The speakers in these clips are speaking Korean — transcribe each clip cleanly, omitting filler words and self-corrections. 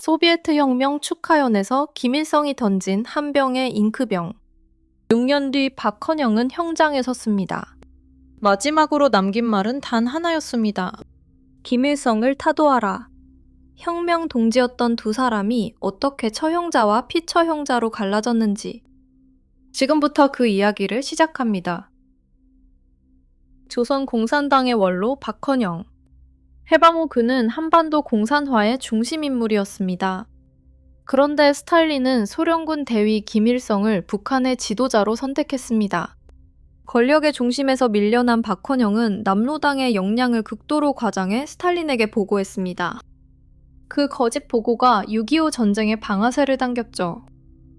소비에트 혁명 축하연에서 김일성이 던진 한 병의 잉크병. 6년 뒤 박헌영은 형장에 섰습니다. 마지막으로 남긴 말은 단 하나였습니다. 김일성을 타도하라. 혁명 동지였던 두 사람이 어떻게 처형자와 피처형자로 갈라졌는지. 지금부터 그 이야기를 시작합니다. 조선 공산당의 원로 박헌영. 해방 후 그는 한반도 공산화의 중심 인물이었습니다. 그런데 스탈린은 소련군 대위 김일성을 북한의 지도자로 선택했습니다. 권력의 중심에서 밀려난 박헌영은 남로당의 역량을 극도로 과장해 스탈린에게 보고했습니다. 그 거짓 보고가 6.25 전쟁의 방아쇠를 당겼죠.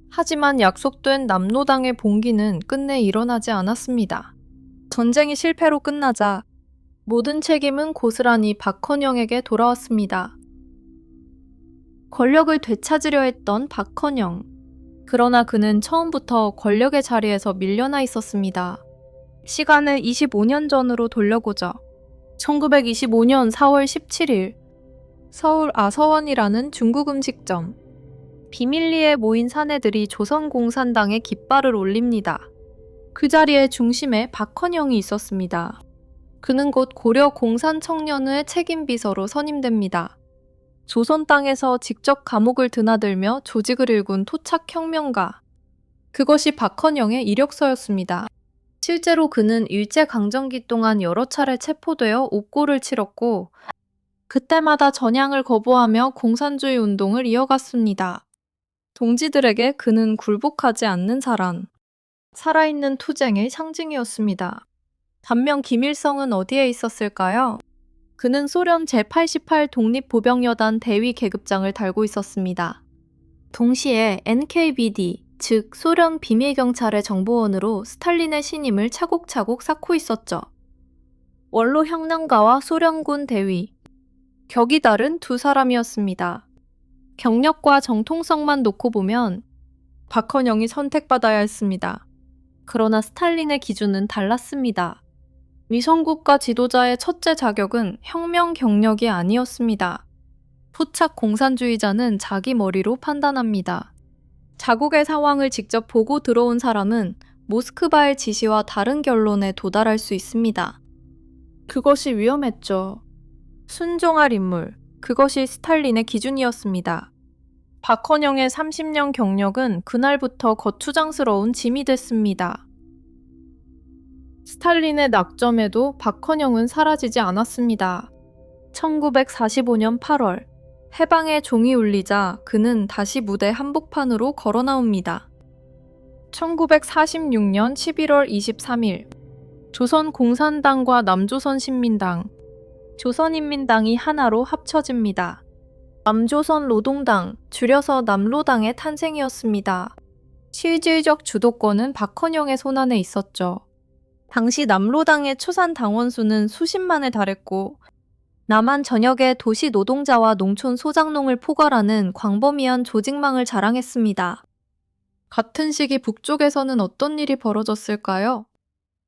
하지만 약속된 남로당의 봉기는 끝내 일어나지 않았습니다. 전쟁이 실패로 끝나자 모든 책임은 고스란히 박헌영에게 돌아왔습니다. 권력을 되찾으려 했던 박헌영. 그러나 그는 처음부터 권력의 자리에서 밀려나 있었습니다. 시간을 25년 전으로 돌려보죠. 1925년 4월 17일 서울 아서원이라는 중국 음식점. 비밀리에 모인 사내들이 조선공산당의 깃발을 올립니다. 그 자리의 중심에 박헌영이 있었습니다. 그는 곧 고려 공산청년회 책임비서로 선임됩니다. 조선 땅에서 직접 감옥을 드나들며 조직을 일군 토착혁명가. 그것이 박헌영의 이력서였습니다. 실제로 그는 일제강점기 동안 여러 차례 체포되어 옥고를 치렀고 그때마다 전향을 거부하며 공산주의 운동을 이어갔습니다. 동지들에게 그는 굴복하지 않는 사람, 살아있는 투쟁의 상징이었습니다. 반면 김일성은 어디에 있었을까요? 그는 소련 제88 독립보병여단 대위 계급장을 달고 있었습니다. 동시에 NKVD, 즉 소련 비밀경찰의 정보원으로 스탈린의 신임을 차곡차곡 쌓고 있었죠. 원로 형량가와 소련군 대위, 격이 다른 두 사람이었습니다. 경력과 정통성만 놓고 보면 박헌영이 선택받아야 했습니다. 그러나 스탈린의 기준은 달랐습니다. 위성국가 지도자의 첫째 자격은 혁명 경력이 아니었습니다. 포착 공산주의자는 자기 머리로 판단합니다. 자국의 상황을 직접 보고 들어온 사람은 모스크바의 지시와 다른 결론에 도달할 수 있습니다. 그것이 위험했죠. 순종할 인물, 그것이 스탈린의 기준이었습니다. 박헌영의 30년 경력은 그날부터 거추장스러운 짐이 됐습니다. 스탈린의 낙점에도 박헌영은 사라지지 않았습니다. 1945년 8월, 해방의 종이 울리자 그는 다시 무대 한복판으로 걸어 나옵니다. 1946년 11월 23일, 조선공산당과 남조선신민당, 조선인민당이 하나로 합쳐집니다. 남조선노동당, 줄여서 남로당의 탄생이었습니다. 실질적 주도권은 박헌영의 손안에 있었죠. 당시 남로당의 초산 당원 수는 수십만에 달했고 남한 전역의 도시 노동자와 농촌 소작농을 포괄하는 광범위한 조직망을 자랑했습니다. 같은 시기 북쪽에서는 어떤 일이 벌어졌을까요?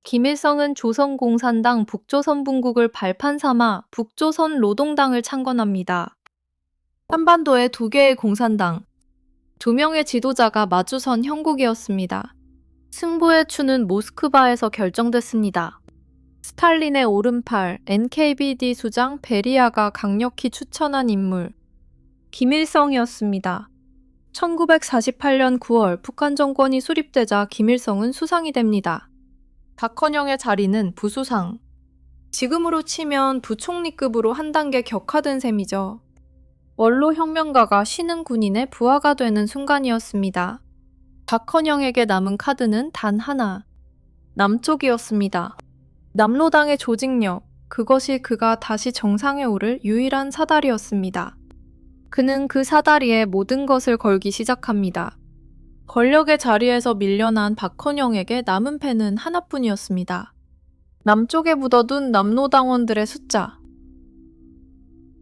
김일성은 조선공산당 북조선분국을 발판 삼아 북조선 노동당을 창건합니다. 한반도에 두 개의 공산당, 두 명의 지도자가 마주선 형국이었습니다. 승부의 추는 모스크바에서 결정됐습니다. 스탈린의 오른팔 NKVD 수장 베리아가 강력히 추천한 인물, 김일성이었습니다. 1948년 9월 북한 정권이 수립되자 김일성은 수상이 됩니다. 박헌영의 자리는 부수상. 지금으로 치면 부총리급으로 한 단계 격하된 셈이죠. 원로 혁명가가 신흥 군인의 부하가 되는 순간이었습니다. 박헌영에게 남은 카드는 단 하나, 남쪽이었습니다. 남로당의 조직력, 그것이 그가 다시 정상에 오를 유일한 사다리였습니다. 그는 그 사다리에 모든 것을 걸기 시작합니다. 권력의 자리에서 밀려난 박헌영에게 남은 패는 하나뿐이었습니다. 남쪽에 묻어둔 남로당원들의 숫자.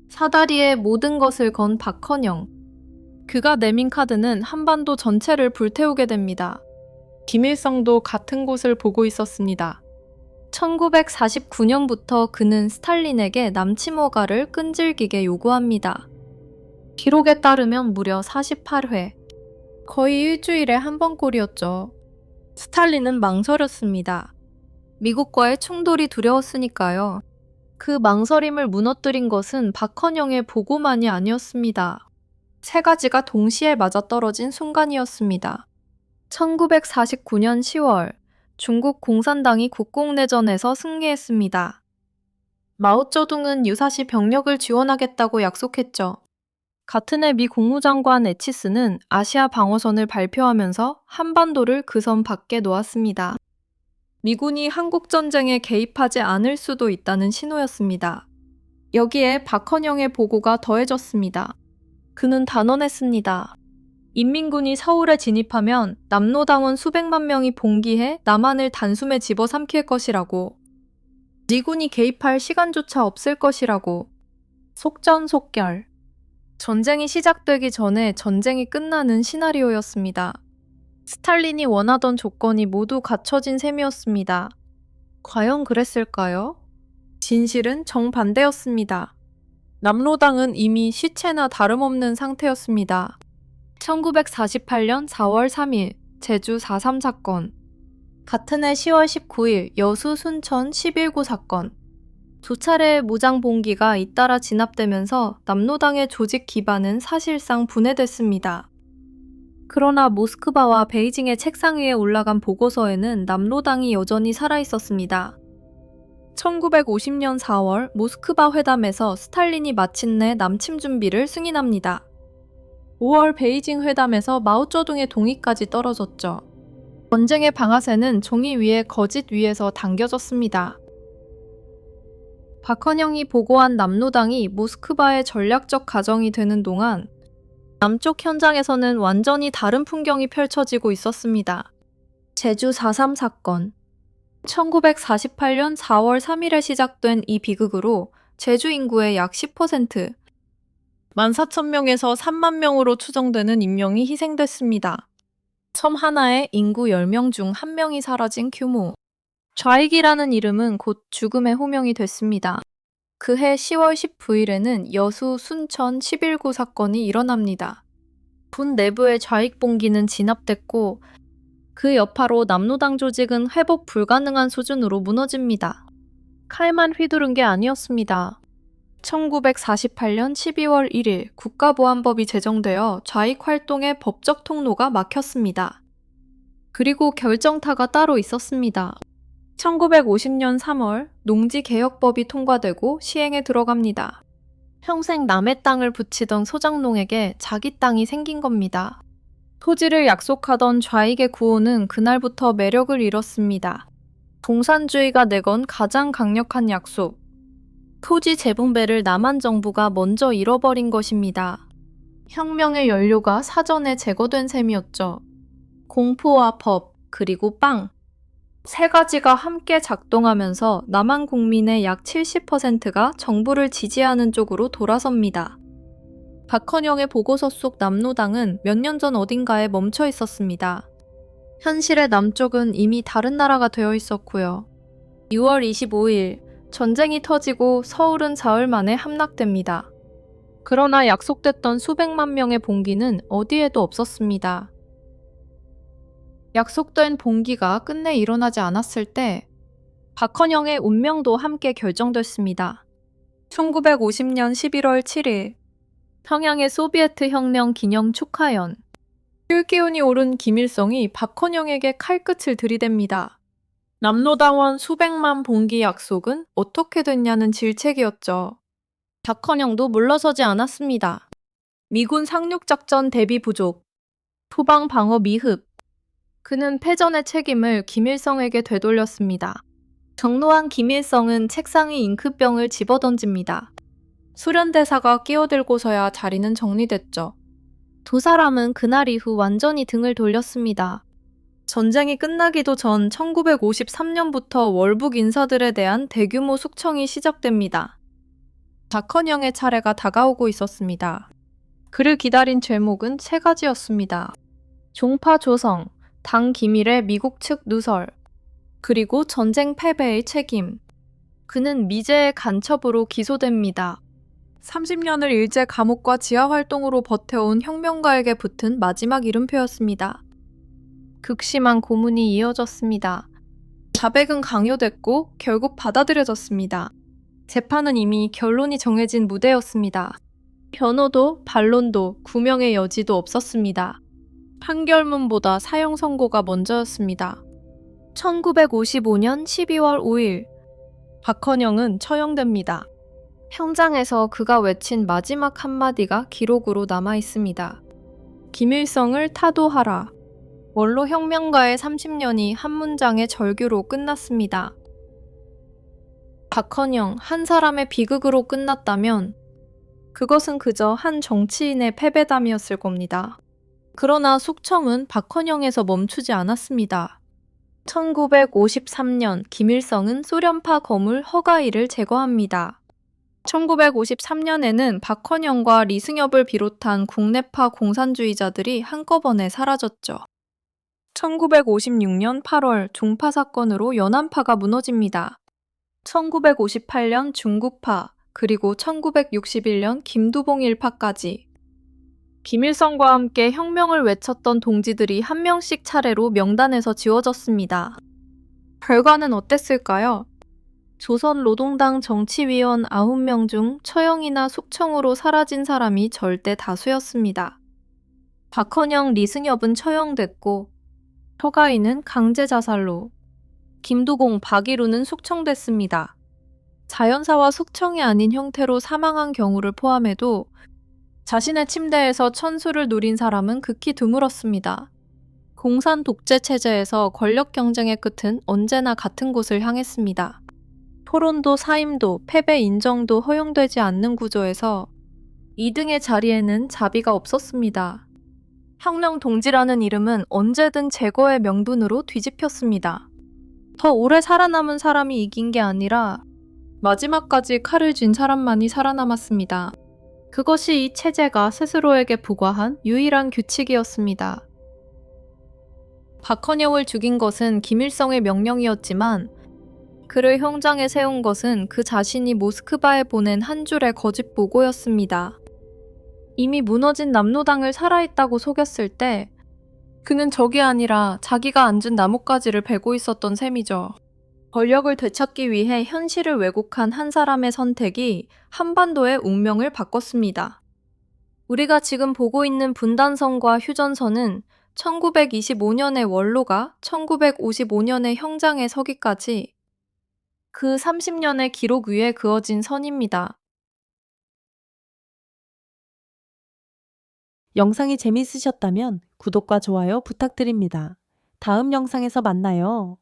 사다리에 모든 것을 건 박헌영. 그가 내민 카드는 한반도 전체를 불태우게 됩니다. 김일성도 같은 곳을 보고 있었습니다. 1949년부터 그는 스탈린에게 남침허가를 끈질기게 요구합니다. 기록에 따르면 무려 48회. 거의 일주일에 한 번꼴이었죠. 스탈린은 망설였습니다. 미국과의 충돌이 두려웠으니까요. 그 망설임을 무너뜨린 것은 박헌영의 보고만이 아니었습니다. 세 가지가 동시에 맞아떨어진 순간이었습니다. 1949년 10월, 중국 공산당이 국공내전에서 승리했습니다. 마오쩌둥은 유사시 병력을 지원하겠다고 약속했죠. 같은 해 미 국무장관 에치스는 아시아 방어선을 발표하면서 한반도를 그 선 밖에 놓았습니다. 미군이 한국전쟁에 개입하지 않을 수도 있다는 신호였습니다. 여기에 박헌영의 보고가 더해졌습니다. 그는 단언했습니다. 인민군이 서울에 진입하면 남로당원 수백만 명이 봉기해 남한을 단숨에 집어삼킬 것이라고. 미군이 개입할 시간조차 없을 것이라고. 속전속결. 전쟁이 시작되기 전에 전쟁이 끝나는 시나리오였습니다. 스탈린이 원하던 조건이 모두 갖춰진 셈이었습니다. 과연 그랬을까요? 진실은 정반대였습니다. 남로당은 이미 시체나 다름없는 상태였습니다. 1948년 4월 3일 제주 4.3 사건, 같은 해 10월 19일 여수 순천 11구 사건, 두 차례의 무장 봉기가 잇따라 진압되면서 남로당의 조직 기반은 사실상 분해됐습니다. 그러나 모스크바와 베이징의 책상 위에 올라간 보고서에는 남로당이 여전히 살아있었습니다. 1950년 4월 모스크바 회담에서 스탈린이 마침내 남침 준비를 승인합니다. 5월 베이징 회담에서 마오쩌둥의 동의까지 떨어졌죠. 전쟁의 방아쇠는 종이 위에 거짓 위에서 당겨졌습니다. 박헌영이 보고한 남로당이 모스크바의 전략적 가정이 되는 동안 남쪽 현장에서는 완전히 다른 풍경이 펼쳐지고 있었습니다. 제주 4.3 사건. 1948년 4월 3일에 시작된 이 비극으로 제주 인구의 약 10%, 14,000명에서 3만 명으로 추정되는 인명이 희생됐습니다. 섬 하나에 인구 10명 중 1명이 사라진 규모. 좌익이라는 이름은 곧 죽음의 호명이 됐습니다. 그해 10월 19일에는 여수 순천 11구 사건이 일어납니다. 군 내부의 좌익 봉기는 진압됐고 그 여파로 남로당 조직은 회복 불가능한 수준으로 무너집니다. 칼만 휘두른 게 아니었습니다. 1948년 12월 1일 국가보안법이 제정되어 좌익 활동의 법적 통로가 막혔습니다. 그리고 결정타가 따로 있었습니다. 1950년 3월 농지개혁법이 통과되고 시행에 들어갑니다. 평생 남의 땅을 붙이던 소장농에게 자기 땅이 생긴 겁니다. 토지를 약속하던 좌익의 구호는 그날부터 매력을 잃었습니다. 공산주의가 내건 가장 강력한 약속. 토지 재분배를 남한 정부가 먼저 잃어버린 것입니다. 혁명의 연료가 사전에 제거된 셈이었죠. 공포와 법, 그리고 빵. 세 가지가 함께 작동하면서 남한 국민의 약 70%가 정부를 지지하는 쪽으로 돌아섭니다. 박헌영의 보고서 속 남로당은 몇 년 전 어딘가에 멈춰 있었습니다. 현실의 남쪽은 이미 다른 나라가 되어 있었고요. 6월 25일 전쟁이 터지고 서울은 사흘 만에 함락됩니다. 그러나 약속됐던 수백만 명의 봉기는 어디에도 없었습니다. 약속된 봉기가 끝내 일어나지 않았을 때 박헌영의 운명도 함께 결정됐습니다. 1950년 11월 7일 평양의 소비에트 혁명 기념 축하연. 혈기운이 오른 김일성이 박헌영에게 칼끝을 들이댑니다. 남로당원 수백만 봉기 약속은 어떻게 됐냐는 질책이었죠. 박헌영도 물러서지 않았습니다. 미군 상륙작전 대비 부족, 토방 방어 미흡. 그는 패전의 책임을 김일성에게 되돌렸습니다. 정노한 김일성은 책상 위 잉크병을 집어던집니다. 수련대사가 끼어들고서야 자리는 정리됐죠. 두 사람은 그날 이후 완전히 등을 돌렸습니다. 전쟁이 끝나기도 전 1953년부터 월북 인사들에 대한 대규모 숙청이 시작됩니다. 박헌영의 차례가 다가오고 있었습니다. 그를 기다린 죄목은 세 가지였습니다. 종파 조성, 당 기밀의 미국 측 누설, 그리고 전쟁 패배의 책임. 그는 미제의 간첩으로 기소됩니다. 30년을 일제 감옥과 지하 활동으로 버텨온 혁명가에게 붙은 마지막 이름표였습니다. 극심한 고문이 이어졌습니다. 자백은 강요됐고 결국 받아들여졌습니다. 재판은 이미 결론이 정해진 무대였습니다. 변호도 반론도 구명의 여지도 없었습니다. 판결문보다 사형 선고가 먼저였습니다. 1955년 12월 5일 박헌영은 처형됩니다. 현장에서 그가 외친 마지막 한마디가 기록으로 남아 있습니다. 김일성을 타도하라. 원로 혁명가의 30년이 한 문장의 절규로 끝났습니다. 박헌영 한 사람의 비극으로 끝났다면 그것은 그저 한 정치인의 패배담이었을 겁니다. 그러나 숙청은 박헌영에서 멈추지 않았습니다. 1953년 김일성은 소련파 거물 허가이를 제거합니다. 1953년에는 박헌영과 리승엽을 비롯한 국내파 공산주의자들이 한꺼번에 사라졌죠. 1956년 8월 종파 사건으로 연안파가 무너집니다. 1958년 중국파, 그리고 1961년 김두봉 일파까지 김일성과 함께 혁명을 외쳤던 동지들이 한 명씩 차례로 명단에서 지워졌습니다. 결과는 어땠을까요? 조선노동당 정치위원 9명 중 처형이나 숙청으로 사라진 사람이 절대 다수였습니다. 박헌영, 리승엽은 처형됐고 허가이는 강제 자살로, 김두공, 박일우는 숙청됐습니다. 자연사와 숙청이 아닌 형태로 사망한 경우를 포함해도 자신의 침대에서 천수를 누린 사람은 극히 드물었습니다. 공산 독재 체제에서 권력 경쟁의 끝은 언제나 같은 곳을 향했습니다. 토론도 사임도 패배 인정도 허용되지 않는 구조에서 2등의 자리에는 자비가 없었습니다. 혁명 동지라는 이름은 언제든 제거의 명분으로 뒤집혔습니다. 더 오래 살아남은 사람이 이긴 게 아니라 마지막까지 칼을 쥔 사람만이 살아남았습니다. 그것이 이 체제가 스스로에게 부과한 유일한 규칙이었습니다. 박헌영을 죽인 것은 김일성의 명령이었지만 그를 형장에 세운 것은 그 자신이 모스크바에 보낸 한 줄의 거짓 보고였습니다. 이미 무너진 남로당을 살아있다고 속였을 때 그는 적이 아니라 자기가 앉은 나뭇가지를 베고 있었던 셈이죠. 권력을 되찾기 위해 현실을 왜곡한 한 사람의 선택이 한반도의 운명을 바꿨습니다. 우리가 지금 보고 있는 분단선과 휴전선은 1925년의 원로가 1955년의 형장에 서기까지 그 30년의 기록 위에 그어진 선입니다. 영상이 재밌으셨다면 구독과 좋아요 부탁드립니다. 다음 영상에서 만나요.